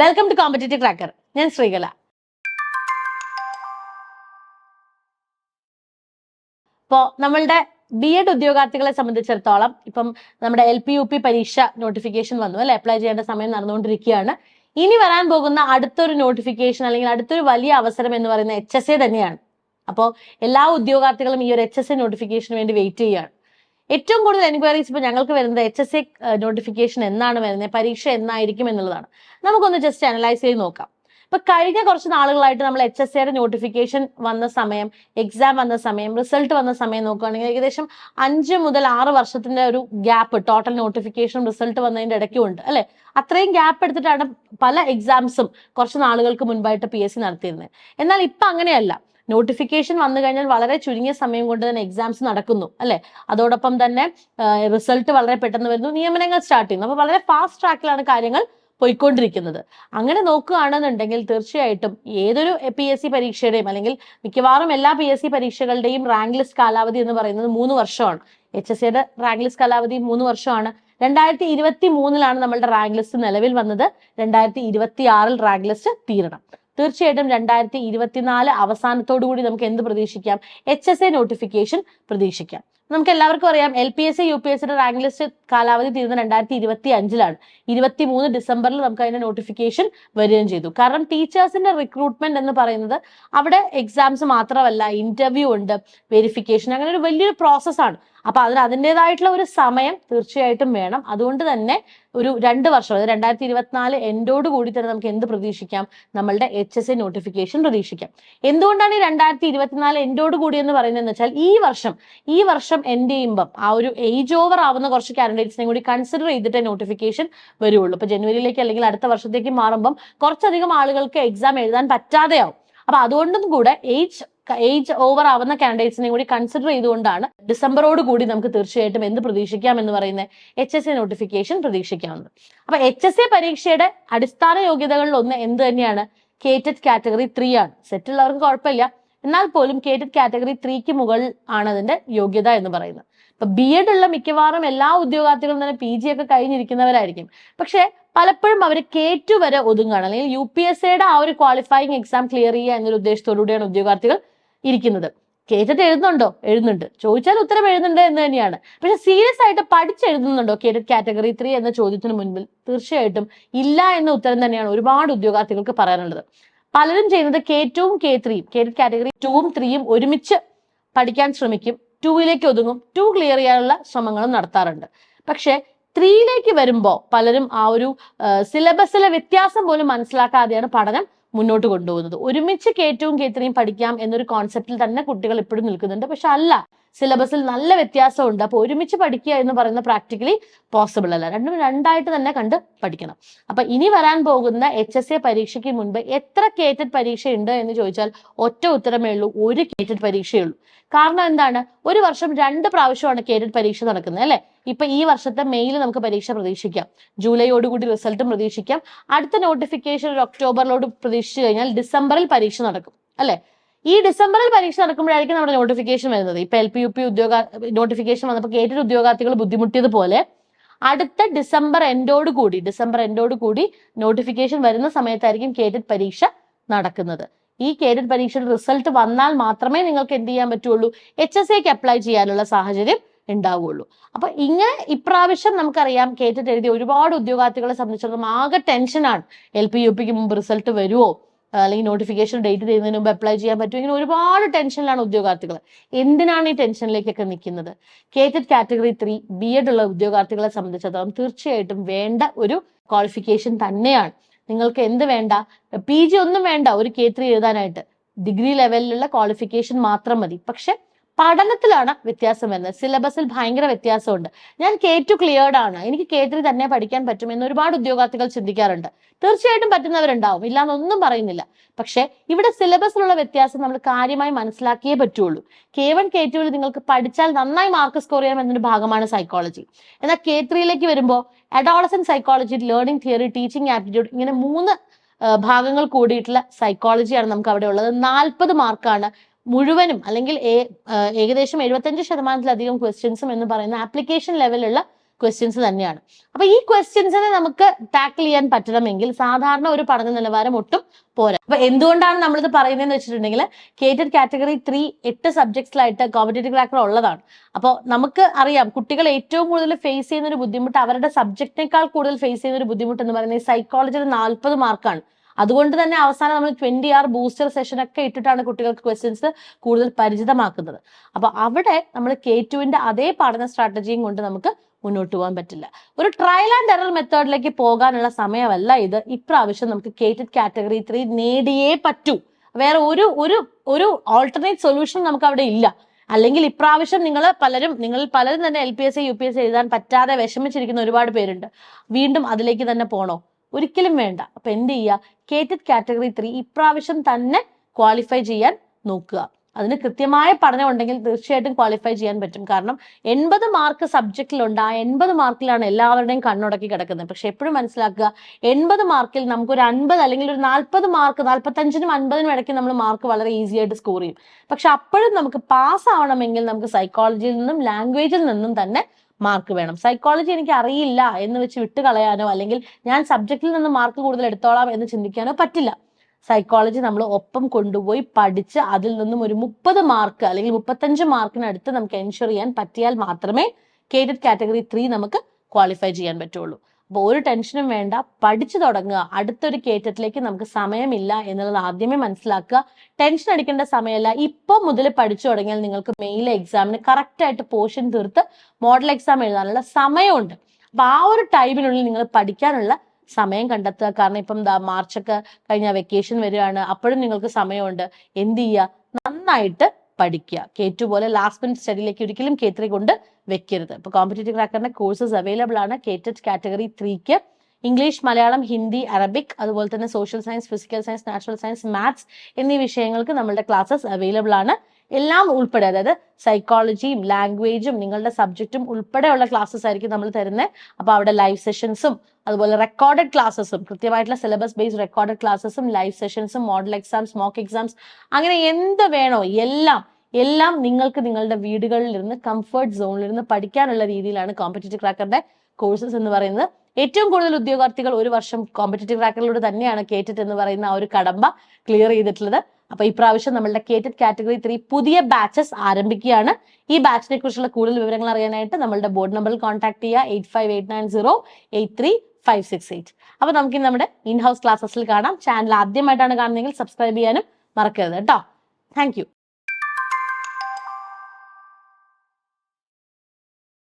Welcome to competitive cracker. ഞാൻ ശ്രീകല. ഇപ്പോൾ നമ്മളുടെ BEd ഉദ്യോഗാർത്ഥികളെ സംബന്ധിച്ചിടത്തോളം ഇപ്പം നമ്മുടെ LP-UP പരീക്ഷ നോട്ടിഫിക്കേഷൻ വന്നു അല്ലെ, അപ്ലൈ ചെയ്യേണ്ട സമയം നടന്നുകൊണ്ടിരിക്കുകയാണ്. ഇനി വരാൻ പോകുന്ന അടുത്തൊരു നോട്ടിഫിക്കേഷൻ അല്ലെങ്കിൽ അടുത്തൊരു വലിയ അവസരം എന്ന് പറയുന്ന HSA തന്നെയാണ്. അപ്പോൾ എല്ലാ ഉദ്യോഗാർത്ഥികളും ഈ ഒരു HSA നോട്ടിഫിക്കേഷന് വേണ്ടി വെയിറ്റ് ചെയ്യുകയാണ്. ഏറ്റവും കൂടുതൽ എൻക്വയറീസ് ഇപ്പോൾ ഞങ്ങൾക്ക് വരുന്നത് HSA നോട്ടിഫിക്കേഷൻ എന്നാണ് വരുന്നത്, പരീക്ഷ എന്നായിരിക്കും എന്നുള്ളതാണ്. നമുക്കൊന്ന് ജസ്റ്റ് അനലൈസ് ചെയ്ത് നോക്കാം. ഇപ്പൊ കഴിഞ്ഞ കുറച്ച് നാളുകളായിട്ട് നമ്മൾ HSAയുടെ നോട്ടിഫിക്കേഷൻ വന്ന സമയം, എക്സാം വന്ന സമയം, റിസൾട്ട് വന്ന സമയം നോക്കുകയാണെങ്കിൽ ഏകദേശം 5 മുതൽ 6 വർഷത്തിന്റെ ഒരു ഗ്യാപ്പ് ടോട്ടൽ നോട്ടിഫിക്കേഷനും റിസൾട്ട് വന്നതിന്റെ ഇടയ്ക്കും ഉണ്ട് അല്ലെ. അത്രയും ഗ്യാപ്പ് എടുത്തിട്ടാണ് പല എക്സാംസും കുറച്ച് നാളുകൾക്ക് മുൻപായിട്ട് PSC നടത്തിയിരുന്നത്. എന്നാൽ ഇപ്പൊ അങ്ങനെയല്ല. നോട്ടിഫിക്കേഷൻ വന്നു കഴിഞ്ഞാൽ വളരെ ചുരുങ്ങിയ സമയം കൊണ്ട് തന്നെ എക്സാംസ് നടക്കുന്നു അല്ലെ. അതോടൊപ്പം തന്നെ റിസൾട്ട് വളരെ പെട്ടെന്ന് വരുന്നു, നിയമനങ്ങൾ സ്റ്റാർട്ട് ചെയ്യുന്നു. അപ്പൊ വളരെ ഫാസ്റ്റ് ട്രാക്കിലാണ് കാര്യങ്ങൾ പോയിക്കൊണ്ടിരിക്കുന്നത്. അങ്ങനെ നോക്കുകയാണെന്നുണ്ടെങ്കിൽ തീർച്ചയായിട്ടും ഏതൊരു PSC പരീക്ഷയുടെയും അല്ലെങ്കിൽ മിക്കവാറും എല്ലാ PSC പരീക്ഷകളുടെയും റാങ്ക് ലിസ്റ്റ് കാലാവധി എന്ന് പറയുന്നത് 3 വർഷമാണ്. HSAയുടെ റാങ്ക് ലിസ്റ്റ് കാലാവധി 3 വർഷമാണ്. 2023 നമ്മളുടെ റാങ്ക് ലിസ്റ്റ് നിലവിൽ വന്നത്. 2026 റാങ്ക് ലിസ്റ്റ് തീരണം. തീർച്ചയായിട്ടും 2024 അവസാനത്തോടു കൂടി നമുക്ക് എന്ത് പ്രതീക്ഷിക്കാം? HSA നോട്ടിഫിക്കേഷൻ പ്രതീക്ഷിക്കാം. നമുക്ക് എല്ലാവർക്കും അറിയാം LPSC UPSCയുടെ റാങ്ക് ലിസ്റ്റ് കാലാവധി തീരുന്നത് 2025 23 ഡിസംബറിൽ നമുക്ക് അതിന്റെ നോട്ടിഫിക്കേഷൻ വരികയും ചെയ്തു. കാരണം ടീച്ചേഴ്സിന്റെ റിക്രൂട്ട്മെന്റ് എന്ന് പറയുന്നത് അവിടെ എക്സാംസ് മാത്രമല്ല, ഇന്റർവ്യൂ ഉണ്ട്, വെരിഫിക്കേഷൻ, അങ്ങനെ ഒരു വലിയൊരു പ്രോസസ്സാണ്. അപ്പൊ അതിന് അതിൻ്റെതായിട്ടുള്ള ഒരു സമയം തീർച്ചയായിട്ടും വേണം. അതുകൊണ്ട് തന്നെ ഒരു 2 വർഷം, അതായത് 2024 എൻഡോട് കൂടി തന്നെ നമുക്ക് എന്ത് പ്രതീക്ഷിക്കാം? നമ്മളുടെ HSA നോട്ടിഫിക്കേഷൻ പ്രതീക്ഷിക്കാം. എന്തുകൊണ്ടാണ് ഈ 2024 എൻഡോട് കൂടി എന്ന് പറയുന്നതെന്ന് വെച്ചാൽ ഈ വർഷം എൻഡ് ചെയ്യുമ്പം ആ ഒരു ഏജ് ഓവർ ആവുന്ന കുറച്ച് കാൻഡിഡേറ്റ്സിനെ കൂടി കൺസിഡർ ചെയ്തിട്ട് നോട്ടിഫിക്കേഷൻ വരുള്ളൂ. ഇപ്പൊ ജനുവരിയിലേക്ക് അല്ലെങ്കിൽ അടുത്ത വർഷത്തേക്ക് മാറുമ്പം കുറച്ചധികം ആളുകൾക്ക് എക്സാം എഴുതാൻ പറ്റാതെയാവും. അപ്പൊ അതുകൊണ്ടും കൂടെ ഏജ് ഓവർ ആവുന്ന കാൻഡിഡേറ്റ്സിനെ കൂടി കൺസിഡർ ചെയ്തുകൊണ്ടാണ് ഡിസംബറോട് കൂടി നമുക്ക് തീർച്ചയായിട്ടും എന്ത് പ്രതീക്ഷിക്കാം എന്ന് പറയുന്നത് HSA നോട്ടിഫിക്കേഷൻ പ്രതീക്ഷിക്കാവുന്നത്. അപ്പൊ HSA പരീക്ഷയുടെ അടിസ്ഥാന യോഗ്യതകളിൽ ഒന്ന് എന്ത് തന്നെയാണ്? കേറ്റഡ് കാറ്റഗറി 3 ആണ്. സെറ്റ് ഉള്ളവർക്ക് കുഴപ്പമില്ല, എന്നാൽ പോലും കേറ്റഡ് കാറ്റഗറി 3ക്ക് മുകളിൽ ആണ് അതിന്റെ യോഗ്യത എന്ന് പറയുന്നത്. ഇപ്പൊ BEd ഉള്ള മിക്കവാറും എല്ലാ ഉദ്യോഗാർത്ഥികളും തന്നെ PG ഒക്കെ കഴിഞ്ഞിരിക്കുന്നവരായിരിക്കും. പക്ഷെ പലപ്പോഴും അവർ K2 വരെ ഒതുങ്ങുകയാണ്, അല്ലെങ്കിൽ UPSCയുടെ ആ ഒരു ക്വാളിഫയിങ് എക്സാം ക്ലിയർ ചെയ്യുക എന്നൊരു ഉദ്ദേശത്തോടുകൂടിയാണ് ഉദ്യോഗാർത്ഥികൾ ഇരിക്കുന്നത്. കേറ്റഡ് എഴുതുന്നുണ്ടോ? എഴുതുന്നുണ്ട്. ചോദിച്ചാൽ ഉത്തരം എഴുതുന്നുണ്ട് എന്ന് തന്നെയാണ്. പക്ഷെ സീരിയസ് ആയിട്ട് പഠിച്ചെഴുതുന്നുണ്ടോ കേറ്റഡ് കാറ്റഗറി 3 എന്ന ചോദ്യത്തിന് മുൻപിൽ തീർച്ചയായിട്ടും ഇല്ല എന്ന ഉത്തരം തന്നെയാണ് ഒരുപാട് ഉദ്യോഗാർത്ഥികൾക്ക് പറയാനുള്ളത്. പലരും ചെയ്യുന്നത് K2ഉം K3യും, കേറ്റഡ് കാറ്റഗറി 2ഉം 3യും ഒരുമിച്ച് പഠിക്കാൻ ശ്രമിക്കും, 2ലേക്ക് ഒതുങ്ങും, 2 ക്ലിയർ ചെയ്യാനുള്ള ശ്രമങ്ങളും നടത്താറുണ്ട്. പക്ഷെ 3ലേക്ക് വരുമ്പോൾ പലരും ആ ഒരു സിലബസിലെ വ്യത്യാസം പോലും മനസ്സിലാക്കാതെയാണ് പഠനം മുന്നോട്ട് കൊണ്ടുപോകുന്നത്. ഒരുമിച്ച് K2ഉം K3യും പഠിക്കാം എന്നൊരു കോൺസെപ്റ്റിൽ തന്നെ കുട്ടികൾ ഇപ്പോഴും നിൽക്കുന്നുണ്ട്. പക്ഷെ അല്ല, സിലബസിൽ നല്ല വ്യത്യാസമുണ്ട്. അപ്പൊ ഒരുമിച്ച് പഠിക്കുക എന്ന് പറയുന്നത് പ്രാക്ടിക്കലി പോസിബിൾ അല്ല. രണ്ടും രണ്ടായിട്ട് തന്നെ കണ്ട് പഠിക്കണം. അപ്പൊ ഇനി വരാൻ പോകുന്ന HSA പരീക്ഷയ്ക്ക് മുൻപ് എത്ര കേറ്റഡ് പരീക്ഷ ഉണ്ട് എന്ന് ചോദിച്ചാൽ ഒറ്റ ഉത്തരമേ ഉള്ളൂ, ഒരു കേറ്റഡ് പരീക്ഷയേ ഉള്ളൂ. കാരണം എന്താണ്? ഒരു വർഷം 2 പ്രാവശ്യമാണ് കേറ്റഡ് പരീക്ഷ നടക്കുന്നത് അല്ലെ. ഇപ്പൊ ഈ വർഷത്തെ മെയ്യിൽ നമുക്ക് പരീക്ഷ പ്രതീക്ഷിക്കാം, ജൂലൈയോടുകൂടി റിസൾട്ടും പ്രതീക്ഷിക്കാം. അടുത്ത നോട്ടിഫിക്കേഷൻ ഒരു ഒക്ടോബറിലോട് പ്രതീക്ഷിച്ചു കഴിഞ്ഞാൽ ഡിസംബറിൽ പരീക്ഷ നടക്കും അല്ലെ. ഈ ഡിസംബറിൽ പരീക്ഷ നടക്കുമ്പോഴായിരിക്കും നമ്മുടെ നോട്ടിഫിക്കേഷൻ വരുന്നത്. ഇപ്പൊ LP-UP നോട്ടിഫിക്കേഷൻ വന്നപ്പോൾ കേറ്റഡ് ഉദ്യോഗാർത്ഥികൾ ബുദ്ധിമുട്ടിയതുപോലെ അടുത്ത ഡിസംബർ എൻഡോട് കൂടി നോട്ടിഫിക്കേഷൻ വരുന്ന സമയത്തായിരിക്കും കേറ്റഡ് പരീക്ഷ നടക്കുന്നത്. ഈ കേറ്റഡ് പരീക്ഷയുടെ റിസൾട്ട് വന്നാൽ മാത്രമേ നിങ്ങൾക്ക് എന്ത് ചെയ്യാൻ പറ്റുള്ളൂ? HSAക്ക് അപ്ലൈ ചെയ്യാനുള്ള സാഹചര്യം ഉണ്ടാവുകയുള്ളൂ. അപ്പൊ ഇങ്ങനെ ഇപ്രാവശ്യം നമുക്കറിയാം കേറ്റഡ് എഴുതിയ ഒരുപാട് ഉദ്യോഗാർത്ഥികളെ സംബന്ധിച്ചിടത്തോളം ആകെ ടെൻഷനാണ്. LP-UPക്ക് മുമ്പ് റിസൾട്ട് വരുമോ, അല്ലെങ്കിൽ നോട്ടിഫിക്കേഷൻ ഡേറ്റ് ചെയ്യുന്നതിന് മുമ്പ് അപ്ലൈ ചെയ്യാൻ പറ്റുമോ, ഇങ്ങനെ ഒരുപാട് ടെൻഷനിലാണ് ഉദ്യോഗാർത്ഥികൾ. എന്തിനാണ് ഈ ടെൻഷനിലേക്കൊക്കെ നിൽക്കുന്നത്? കേറ്റഡ് കാറ്റഗറി 3 BEd ഉള്ള ഉദ്യോഗാർത്ഥികളെ സംബന്ധിച്ചിടത്തോളം തീർച്ചയായിട്ടും വേണ്ട ഒരു ക്വാളിഫിക്കേഷൻ തന്നെയാണ്. നിങ്ങൾക്ക് എന്ത് വേണ്ട? PG ഒന്നും വേണ്ട ഒരു K3 എഴുതാനായിട്ട്. ഡിഗ്രി ലെവലിലുള്ള ക്വാളിഫിക്കേഷൻ മാത്രം മതി. പക്ഷെ പഠനത്തിലാണ് വ്യത്യാസം വരുന്നത്. സിലബസിൽ ഭയങ്കര വ്യത്യാസമുണ്ട്. ഞാൻ K2 ക്ലിയർഡ് ആണ്, എനിക്ക് K3 തന്നെ പഠിക്കാൻ പറ്റും എന്ന് ഒരുപാട് ഉദ്യോഗാർത്ഥികൾ ചിന്തിക്കാറുണ്ട്. തീർച്ചയായിട്ടും പറ്റുന്നവരുണ്ടാവും, ഇല്ലാന്നൊന്നും പറയുന്നില്ല. പക്ഷെ ഇവിടെ സിലബസിലുള്ള വ്യത്യാസം നമ്മൾ കാര്യമായി മനസ്സിലാക്കിയേ പറ്റുള്ളൂ. K1 K2 നിങ്ങൾക്ക് പഠിച്ചാൽ നന്നായി മാർക്ക് സ്കോർ ചെയ്യാൻ എന്നൊരു ഭാഗമാണ് സൈക്കോളജി. എന്നാൽ K3ലേക്ക് വരുമ്പോൾ adolescent psychology, learning theory, teaching aptitude, ഇങ്ങനെ 3 ഭാഗങ്ങൾ കൂടിയിട്ടുള്ള സൈക്കോളജിയാണ് നമുക്ക് അവിടെ ഉള്ളത്. 40 മാർക്കാണ് മുഴുവനും, അല്ലെങ്കിൽ ഏകദേശം 75% ക്വസ്റ്റ്യൻസും എന്ന് പറയുന്ന ആപ്ലിക്കേഷൻ ലെവലുള്ള ക്വസ്റ്റ്യൻസ് തന്നെയാണ്. അപ്പൊ ഈ ക്വസ്റ്റ്യൻസിനെ നമുക്ക് ടാക്കിൾ ചെയ്യാൻ പറ്റണമെങ്കിൽ സാധാരണ ഒരു പഠന നിലവാരം ഒട്ടും പോരാ. അപ്പൊ എന്തുകൊണ്ടാണ് നമ്മളിത് പറയുന്നതെന്ന് വെച്ചിട്ടുണ്ടെങ്കിൽ കേറ്റഡ് കാറ്റഗറി 3 8 സബ്ജക്ട്സിലായിട്ട് കോമ്പറ്റേറ്റീവ് ക്രാക്കർ ഉള്ളതാണ്. അപ്പോൾ നമുക്ക് അറിയാം കുട്ടികൾ ഏറ്റവും കൂടുതൽ ഫേസ് ചെയ്യുന്ന ഒരു ബുദ്ധിമുട്ട്, അവരുടെ സബ്ജക്റ്റിനേക്കാൾ കൂടുതൽ ഫേസ് ചെയ്യുന്ന ഒരു ബുദ്ധിമുട്ട് എന്ന് പറയുന്നത് സൈക്കോളജിയിൽ 40 മാർക്കാണ്. അതുകൊണ്ട് തന്നെ അവസാനം നമ്മൾ 20 hour ബൂസ്റ്റർ സെഷൻ ഒക്കെ ഇട്ടിട്ടാണ് കുട്ടികൾക്ക് ക്വസ്റ്റ്യൻസ് കൂടുതൽ പരിചിതമാക്കുന്നത്. അപ്പൊ അവിടെ നമ്മൾ K2-ന്റെ അതേ പഠന സ്ട്രാറ്റജിയും കൊണ്ട് നമുക്ക് മുന്നോട്ട് പോകാൻ പറ്റില്ല. ഒരു ട്രയൽ ആൻഡ് എറർ മെത്തേഡിലേക്ക് പോകാനുള്ള സമയമല്ല ഇത്. ഇപ്രാവശ്യം നമുക്ക് കേറ്റഡ് കാറ്റഗറി 3 നേടിയേ പറ്റൂ. വേറെ ഒരു ഓൾട്ടർനേറ്റ് സൊല്യൂഷൻ നമുക്ക് അവിടെ ഇല്ല. അല്ലെങ്കിൽ ഇപ്രാവശ്യം നിങ്ങൾ പലരും തന്നെ LPSC UPSC എഴുതാൻ പറ്റാതെ വിഷമിച്ചിരിക്കുന്ന ഒരുപാട് പേരുണ്ട്. വീണ്ടും അതിലേക്ക് തന്നെ പോണോ? ഒരിക്കലും വേണ്ട. അപ്പൊ എന്ത് ചെയ്യുക? കേറ്റഡ് കാറ്റഗറി 3 ഇപ്രാവശ്യം തന്നെ ക്വാളിഫൈ ചെയ്യാൻ നോക്കുക. അതിന് കൃത്യമായ പഠനം ഉണ്ടെങ്കിൽ തീർച്ചയായിട്ടും ക്വാളിഫൈ ചെയ്യാൻ പറ്റും. കാരണം 80 മാർക്ക് സബ്ജക്റ്റിലുണ്ട്. ആ 80 മാർക്കിലാണ് എല്ലാവരുടെയും കണ്ണുടക്കി കിടക്കുന്നത്. പക്ഷെ എപ്പോഴും മനസ്സിലാക്കുക, 80 മാർക്കിൽ നമുക്കൊരു 50 അല്ലെങ്കിൽ ഒരു 40 മാർക്ക്, 45-നും 50-നും ഇടയ്ക്ക് നമ്മൾ മാർക്ക് വളരെ ഈസി ആയിട്ട് സ്കോർ ചെയ്യും. പക്ഷെ അപ്പോഴും നമുക്ക് പാസ് ആവണമെങ്കിൽ നമുക്ക് സൈക്കോളജിയിൽ നിന്നും ലാംഗ്വേജിൽ നിന്നും തന്നെ മാർക്ക് വേണം. സൈക്കോളജി എനിക്ക് അറിയില്ല എന്ന് വെച്ച് വിട്ട് കളയാനോ അല്ലെങ്കിൽ ഞാൻ സബ്ജക്റ്റിൽ നിന്ന് മാർക്ക് കൂടുതൽ എടുത്തോളാം എന്ന് ചിന്തിക്കാനോ പറ്റില്ല. സൈക്കോളജി നമ്മൾ ഒപ്പം കൊണ്ടുപോയി പഠിച്ച് അതിൽ നിന്നും ഒരു 30 മാർക്ക് അല്ലെങ്കിൽ 35 മാർക്കിനടുത്ത് നമുക്ക് എൻഷുർ ചെയ്യാൻ പറ്റിയാൽ മാത്രമേ കേറ്റഡ് കാറ്റഗറി 3 നമുക്ക് ക്വാളിഫൈ ചെയ്യാൻ പറ്റുള്ളൂ. അപ്പോൾ ഒരു ടെൻഷനും വേണ്ട, പഠിച്ചു തുടങ്ങുക. അടുത്തൊരു കേറ്ററ്റിലേക്ക് നമുക്ക് സമയമില്ല എന്നുള്ളത് ആദ്യമേ മനസ്സിലാക്കുക. ടെൻഷൻ അടിക്കേണ്ട സമയമല്ല. ഇപ്പൊ മുതൽ പഠിച്ചു തുടങ്ങിയാൽ നിങ്ങൾക്ക് മെയിലെ എക്സാമിന് കറക്റ്റ് ആയിട്ട് പോർഷൻ തീർത്ത് മോഡൽ എക്സാം എഴുതാനുള്ള സമയമുണ്ട്. അപ്പൊ ആ ഒരു ടൈമിനുള്ളിൽ നിങ്ങൾ പഠിക്കാനുള്ള സമയം കണ്ടെത്തുക. കാരണം ഇപ്പം മാർച്ചൊക്കെ കഴിഞ്ഞ വെക്കേഷൻ വരികയാണ്. അപ്പോഴും നിങ്ങൾക്ക് സമയമുണ്ട്. എന്ത് ചെയ്യുക? നന്നായിട്ട് പഠിക്കുക. K2 പോലെ ലാസ്റ്റ് മിനിറ്റ് സ്റ്റഡിയിലേക്ക് ഒരിക്കലും K3 കൊണ്ട് വെക്കരുത്. ഇപ്പൊ കോമ്പറ്റേറ്റീവ് ക്രാക്കറിന്റെ കോഴ്സസ് അവൈലബിൾ ആണ്. കേറ്റഡ് കാറ്റഗറി 3ക്ക് ഇംഗ്ലീഷ്, മലയാളം, ഹിന്ദി, അറബിക്, അതുപോലെ തന്നെ social science, physical science, natural science, maths എന്നീ വിഷയങ്ങൾക്ക് നമ്മളുടെ ക്ലാസ്സസ് അവൈലബിൾ ആണ്. എല്ലാം ഉൾപ്പെടെ, അതായത് സൈക്കോളജിയും ലാംഗ്വേജും നിങ്ങളുടെ സബ്ജക്റ്റും ഉൾപ്പെടെയുള്ള ക്ലാസ്സസ് ആയിരിക്കും നമ്മൾ തരുന്നത്. അപ്പൊ അവിടെ ലൈവ് സെഷൻസും അതുപോലെ റെക്കോർഡഡ് ക്ലാസ്സസും, കൃത്യമായിട്ടുള്ള സിലബസ് ബേസ്ഡ് റെക്കോർഡഡ് ക്ലാസ്സസും ലൈവ് സെഷൻസും മോഡൽ എക്സാംസ്, മോക്ക് എക്സാംസ്, അങ്ങനെ എന്ത് വേണോ എല്ലാം നിങ്ങൾക്ക് നിങ്ങളുടെ വീടുകളിൽ ഇരുന്ന് കംഫർട്ട് സോണിൽ ഇരുന്ന് പഠിക്കാനുള്ള രീതിയിലാണ് കോമ്പറ്റേറ്റീവ് ക്രാക്കറിന്റെ കോഴ്സസ് എന്ന് പറയുന്നത്. ഏറ്റവും കൂടുതൽ ഉദ്യോഗാർത്ഥികൾ ഒരു വർഷം കോമ്പറ്റേറ്റീവ് ക്രാക്കറിലൂടെ തന്നെയാണ് കേറ്റഡ് എന്ന് പറയുന്ന ആ ഒരു കടമ്പ ക്ലിയർ ചെയ്തിട്ടുള്ളത്. അപ്പൊ ഇപ്രാവശ്യം നമ്മളുടെ കേറ്റഡ് കാറ്റഗറി 3 പുതിയ ബാച്ചസ് ആരംഭിക്കുകയാണ്. ഈ ബാച്ചിനെ കുറിച്ചുള്ള കൂടുതൽ വിവരങ്ങൾ അറിയാനായിട്ട് നമ്മളുടെ ബോർഡ് നമ്പറിൽ കോൺടാക്ട് ചെയ്യുക 8589083568. അപ്പൊ നമുക്ക് നമ്മുടെ ഇൻ ഹൗസ് ക്ലാസ്സസിൽ കാണാം. ചാനൽ ആദ്യമായിട്ടാണ് കാണുന്നതെങ്കിൽ സബ്സ്ക്രൈബ് ചെയ്യാനും മറക്കരുത് കേട്ടോ. Thank you.